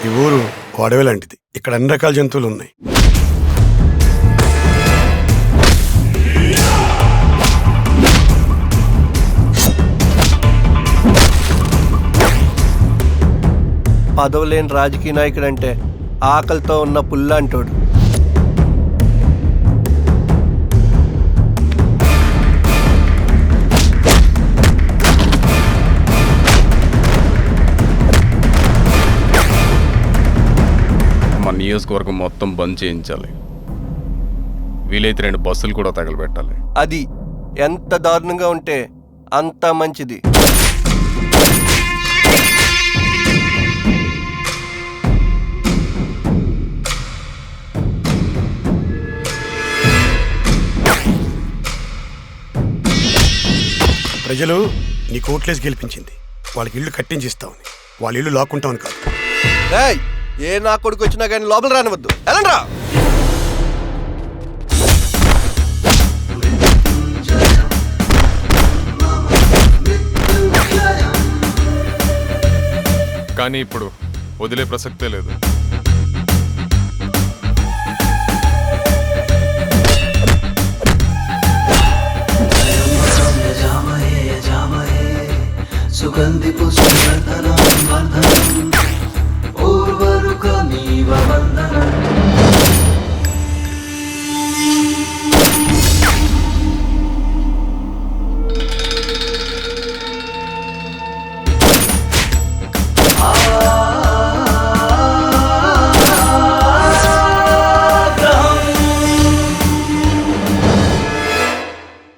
ఈ ఊరు అడవి లాంటిది. ఇక్కడ అన్ని రకాల జంతువులు ఉన్నాయి. పదవులేని రాజకీయ నాయకుడు అంటే ఆకలితో ఉన్న పుల్లంటోడు. మన నియోజకవర్గం మొత్తం బంద్ చేయించాలి. వీలైతే 2 బస్సులు కూడా తగలబెట్టాలి. అది ఎంత దారుణంగా ఉంటే అంత మంచిది. ప్రజలు నీ కోట్లేసి గెలిపించింది వాళ్ళకి ఇల్లు కట్టించి ఇస్తామని, వాళ్ళ ఇల్లు లాక్కుంటామని కాదు. ఏయ్, ఏ నా కొడుకు వచ్చినా కానీ లోపల రానివద్దు. ఎలాండ్రా? కానీ ఇప్పుడు వదిలే ప్రసక్తే లేదు. సుగంధి పుష్పవర్ధనం వర్ధనం పూర్వరుకమీవ వందనం.